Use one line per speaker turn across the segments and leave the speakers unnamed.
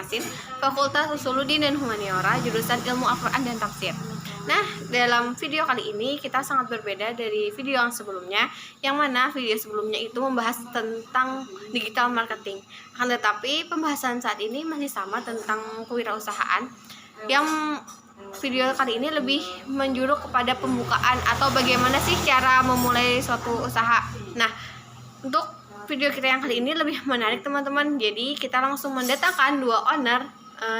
Masin, Fakultas Usuluddin dan Humaniora, jurusan Ilmu Al-Quran dan Tafsir. Nah, dalam video kali ini kita sangat berbeda dari video yang sebelumnya, yang mana video sebelumnya itu membahas tentang digital marketing. Akan tetapi pembahasan saat ini masih sama tentang kewirausahaan, yang video kali ini lebih menjuruk kepada pembukaan atau bagaimana sih cara memulai suatu usaha. Nah, untuk video kita yang kali ini lebih menarik teman-teman. Jadi kita langsung mendatangkan dua owner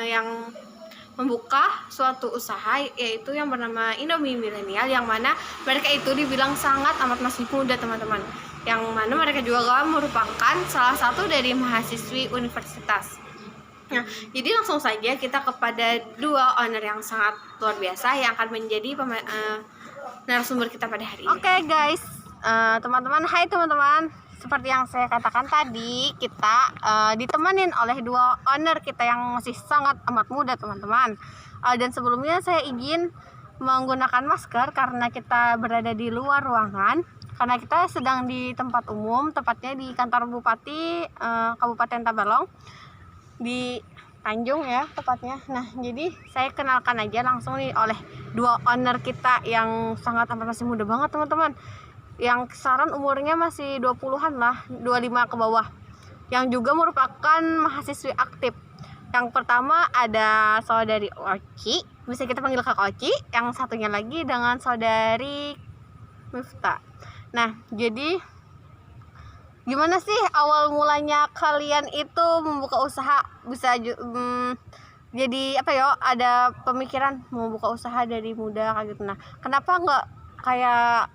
yang membuka suatu usaha, yaitu yang bernama Indomie Milenial, yang mana mereka itu dibilang sangat amat masih muda teman-teman, yang mana mereka juga merupakan salah satu dari mahasiswi universitas. Nah, jadi langsung saja kita kepada dua owner yang sangat luar biasa yang akan menjadi narasumber kita pada hari ini. Oke guys, teman-teman, hai teman-teman. Seperti yang saya katakan tadi, kita ditemenin oleh dua owner kita yang masih sangat amat muda teman-teman. Dan sebelumnya saya izin menggunakan masker karena kita berada di luar ruangan, karena kita sedang di tempat umum, tepatnya di kantor Bupati Kabupaten Tabalong di Tanjung ya tepatnya. Nah, jadi saya kenalkan aja langsung nih oleh dua owner kita yang sangat amat masih muda banget teman-teman, yang kisaran umurnya masih 20-an lah, 25 ke bawah, yang juga merupakan mahasiswi aktif. Yang pertama ada saudari Oci, bisa kita panggil Kak Oci. Yang satunya lagi dengan saudari Mifta. Nah, jadi gimana sih awal mulanya kalian itu membuka usaha? Bisa jadi apa ya, ada pemikiran mau buka usaha dari muda kayak gitu. Nah, kenapa nggak kayak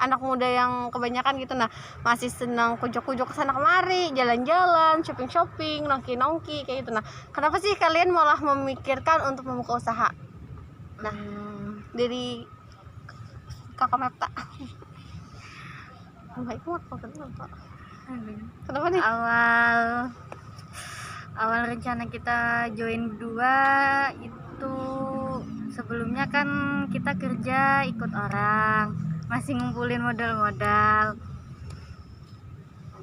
anak muda yang kebanyakan gitu, nah masih senang kujuk-kujuk kesana kemari, jalan-jalan, shopping-shopping, nongki-nongki kayak gitu. Nah, kenapa sih kalian malah memikirkan untuk membuka usaha? Nah, dari Kakak Mepta. Kenapa nih?
Awal rencana kita join berdua itu, sebelumnya kan kita kerja ikut orang, masih ngumpulin modal-modal,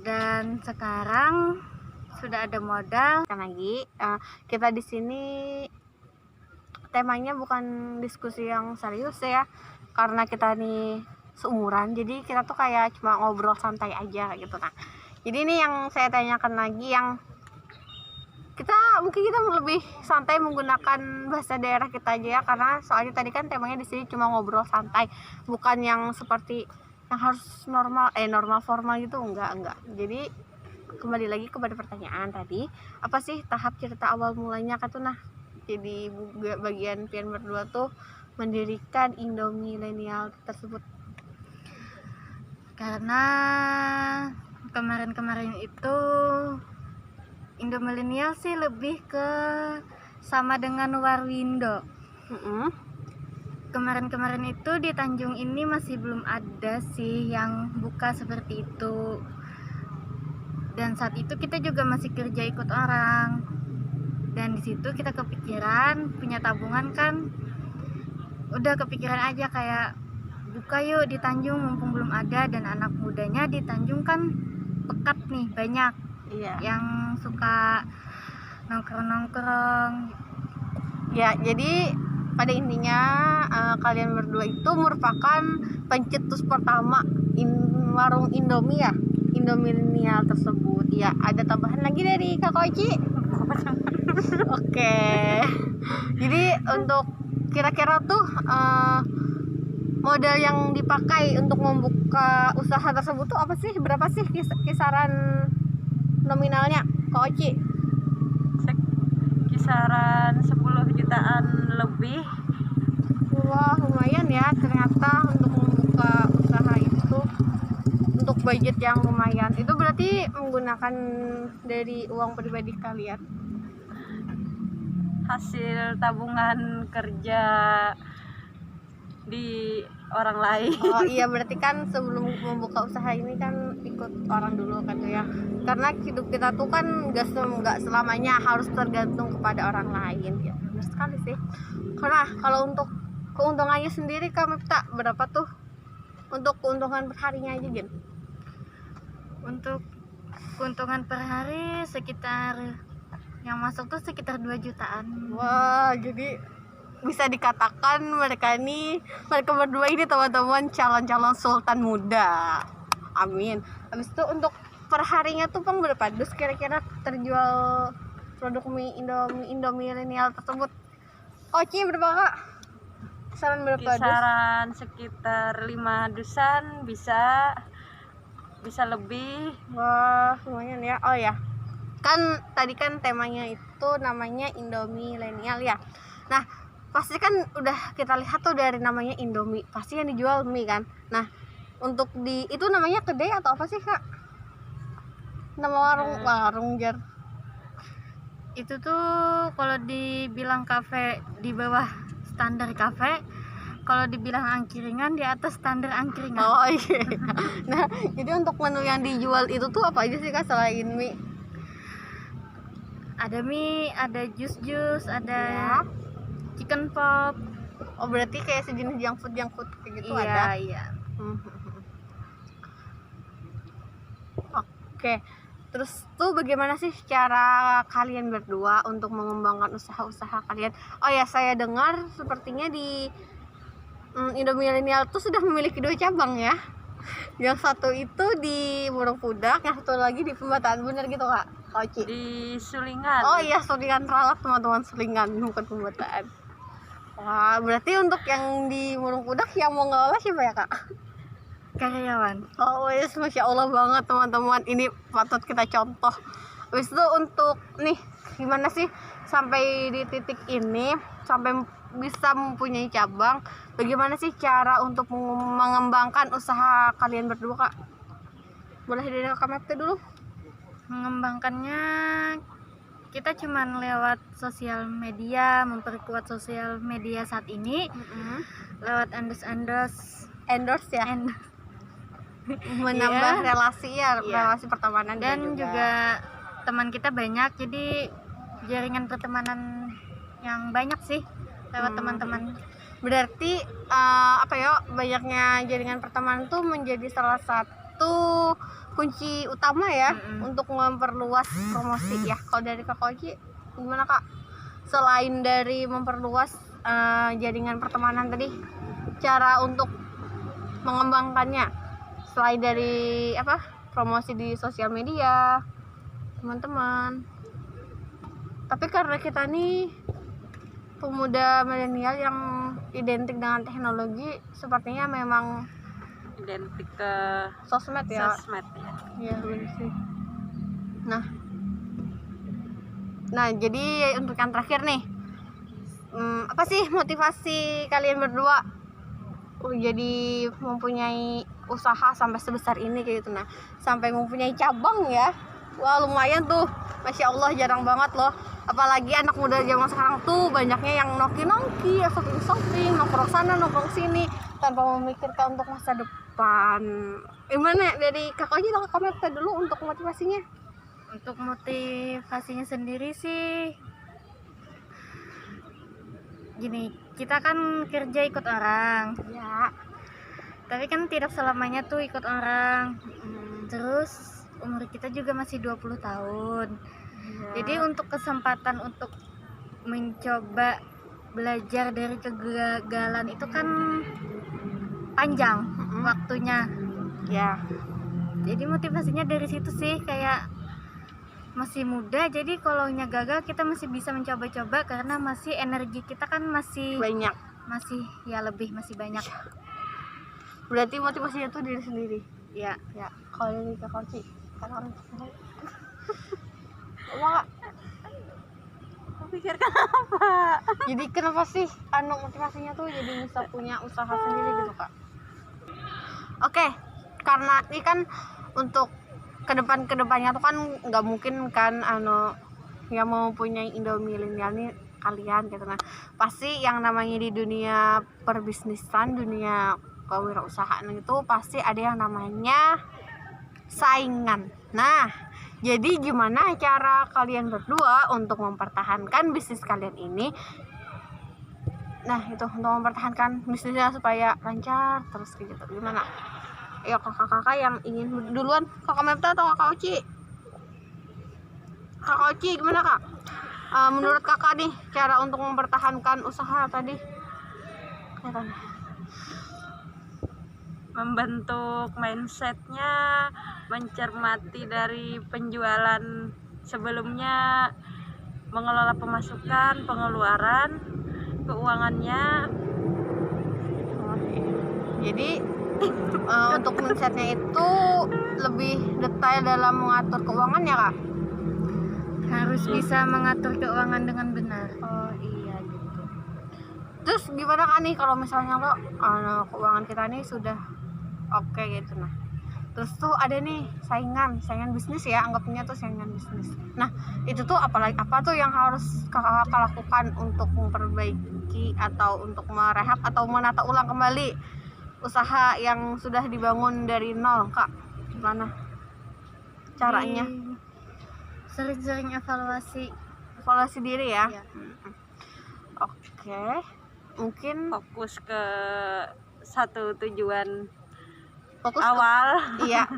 dan sekarang sudah ada modal.
Lagi kita di sini temanya bukan diskusi yang serius ya, karena kita nih seumuran, jadi kita tuh kayak cuma ngobrol santai aja gitu. Nah, jadi ini yang saya tanyakan lagi, yang kita lebih santai menggunakan bahasa daerah kita aja ya, karena soalnya tadi kan temanya di sini cuma ngobrol santai, bukan yang seperti yang harus normal formal gitu, enggak. Jadi kembali lagi kepada pertanyaan tadi, apa sih tahap cerita awal mulanya kan tuh. Nah, jadi bagian pian berdua tuh mendirikan Indomie Milenial tersebut.
Karena kemarin itu Indomie Milenial sih lebih ke sama dengan Warwindo. Kemarin itu di Tanjung ini masih belum ada sih yang buka seperti itu, dan saat itu kita juga masih kerja ikut orang, dan di situ kita kepikiran punya tabungan kan, udah kepikiran aja kayak buka yuk di Tanjung mumpung belum ada, dan anak mudanya di Tanjung kan pekat nih, banyak yang suka nongkrong
ya. Jadi pada intinya kalian berdua itu merupakan pencetus pertama warung Indomie ya, Indomie Milenial tersebut ya. Ada tambahan lagi dari Kak Oci? Oke. Jadi untuk kira-kira tuh modal yang dipakai untuk membuka usaha tersebut tuh apa sih? Berapa sih kisaran nominalnya, Kak Oci?
Kisaran 10 jutaan lebih.
Wah, lumayan ya ternyata untuk membuka usaha itu, untuk budget yang lumayan. Itu berarti menggunakan dari uang pribadi kalian?
Hasil tabungan kerja di orang lain.
Oh iya, berarti kan sebelum membuka usaha ini kan ikut orang dulu kan ya, karena hidup kita tuh kan nggak selamanya harus tergantung kepada orang lain ya. Benar sekali sih. Karena kalau untuk keuntungannya sendiri Kak Mifta, berapa tuh untuk keuntungan perharinya aja Jen?
Untuk keuntungan per hari sekitar Yang masuk tuh sekitar 2 jutaan.
Wah, jadi bisa dikatakan mereka berdua ini teman-teman calon-calon sultan muda. Amin. Habis itu untuk perharinya tuh Pang berapa dus kira-kira terjual produk mie Indomie milenial tersebut? Oci berapa Kak? Kisaran berapa dus?
Kisaran sekitar 5 dusan, bisa lebih.
Wah, lumayan ya. Oh ya, kan tadi kan temanya itu namanya Indomie milenial ya. Nah, pasti kan udah kita lihat tuh dari namanya Indomie, pasti yang dijual mie kan. Nah, untuk di itu namanya kedai atau apa sih Kak? Nama warung jar.
Itu tuh kalau dibilang kafe di bawah standar kafe, kalau dibilang angkringan di atas standar angkringan.
Oh iya. Nah, jadi untuk menu yang dijual itu tuh apa aja sih Kak selain mie?
Ada mie, ada jus, ada
Ya.
chicken pop.
Oh, berarti kayak sejenis junk food kayak gitu
Iya,
ada.
iya.
Oke. Terus tuh bagaimana sih cara kalian berdua untuk mengembangkan usaha-usaha kalian? Oh ya, saya dengar sepertinya di Indomie milenial tuh sudah memiliki 2 cabang ya. Yang satu itu di Burung Pudak, yang satu lagi di Pembataan, bener gitu Kak? Oci.
Di Sulingan.
Oh iya, Sulingan Ralak teman-teman, Sulingan bukan Pembataan. Wah, berarti untuk yang di Burung Pudak yang mau ngelola siapa ya Kak?
Karyawan.
Oh yes, Masya Allah banget teman-teman, ini patut kita contoh. Habis itu untuk nih, gimana sih sampai di titik ini, sampai bisa mempunyai cabang, bagaimana sih cara untuk mengembangkan usaha kalian berdua Kak? Boleh dari Kak Mepte dulu?
Mengembangkannya kita cuman lewat sosial media, memperkuat sosial media saat ini lewat endorse ya,
menambah
Iya.
relasi ya,
Iya.
relasi pertemanan
dan juga teman kita banyak, jadi jaringan pertemanan yang banyak sih lewat teman-teman.
Berarti apa ya, banyaknya jaringan pertemanan tuh menjadi salah satu kunci utama ya untuk memperluas promosi ya. Kalau dari Kak Oci gimana Kak? Selain dari memperluas jaringan pertemanan tadi, cara untuk mengembangkannya selain dari apa? Promosi di sosial media, teman-teman. Tapi karena kita nih pemuda milenial yang identik dengan teknologi, sepertinya memang
Identik ke
sosmed ya.
sosmed ya.
Iya benar sih. Nah jadi untuk yang terakhir nih, apa sih motivasi kalian berdua jadi mempunyai usaha sampai sebesar ini kayak gitu, nah sampai mempunyai cabang ya. Wah lumayan tuh, Masya Allah, jarang banget loh. Apalagi anak muda zaman sekarang tuh banyaknya yang nongki-nongki, shopping, nongkrong sana, nongkrong sini, tanpa memikirkan untuk masa depan. Gimana dari Kak Oji atau Kak Mepte dulu untuk motivasinya?
Untuk motivasinya sendiri sih gini, kita kan kerja ikut orang
Ya.
tapi kan tidak selamanya tuh ikut orang. Terus umur kita juga masih 20 tahun. Jadi untuk kesempatan untuk mencoba belajar dari kegagalan itu kan panjang waktunya.
Ya.
Jadi motivasinya dari situ sih, kayak masih muda, jadi kalau gagal kita masih bisa mencoba-coba karena masih energi kita kan masih
Banyak.
masih banyak.
Berarti motivasinya tuh diri sendiri.
Ya,
Ya. Kalau dari Kak Oji, orang Kak,
Pikirkan apa?
jadi kenapa sih motivasinya tuh jadi bisa punya usaha sendiri gitu Kak? Oke, karena ini kan untuk kedepannya tuh kan nggak mungkin kan yang mau punya Indomie milenial nih kalian gitu. Nah pasti yang namanya di dunia perbisnisan, dunia kewirausahaan itu pasti ada yang namanya saingan. Nah jadi gimana cara kalian berdua untuk mempertahankan bisnis kalian ini? Nah itu untuk mempertahankan bisnisnya supaya lancar terus kayak gitu, gimana? Ayo kakak-kakak yang ingin duluan, Kakak Mepta atau Kakak Oci? Kak Oci gimana kak? Menurut kakak nih cara untuk mempertahankan usaha tadi?
Membentuk mindsetnya, mencermati dari penjualan sebelumnya, mengelola pemasukan, pengeluaran, keuangannya.
Jadi untuk mindsetnya itu lebih detail dalam mengatur keuangan ya kak?
Harus bisa mengatur keuangan dengan benar.
Oh iya gitu. Terus gimana kak nih kalau misalnya lo keuangan kita nih sudah oke gitu, nah terus tuh ada nih saingan bisnis ya, anggapnya tuh saingan bisnis. Nah itu tuh apa tuh yang harus kakak lakukan untuk memperbaiki atau untuk merehab atau menata ulang kembali usaha yang sudah dibangun dari nol kak? Gimana caranya?
Sering-sering evaluasi.
Diri ya.
Iya.
Oke, mungkin
Fokus ke satu tujuan
fokus
awal.
iya,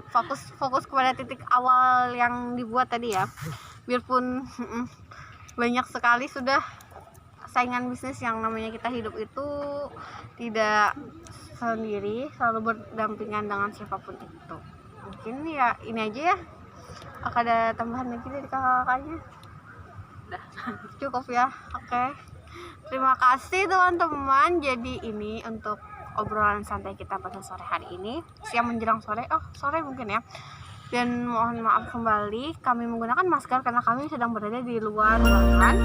fokus kepada titik awal yang dibuat tadi ya. Biarpun banyak sekali sudah saingan bisnis, yang namanya kita hidup itu tidak sendiri, selalu berdampingan dengan siapapun itu. Mungkin ya ini aja ya. Ada tambahan lagi dari kakaknya? Cukup ya. Oke. Terima kasih teman-teman. Jadi ini untuk obrolan santai kita pada sore hari ini, siang menjelang sore, sore mungkin ya. Dan mohon maaf kembali, kami menggunakan masker karena kami sedang berada di luar ruangan.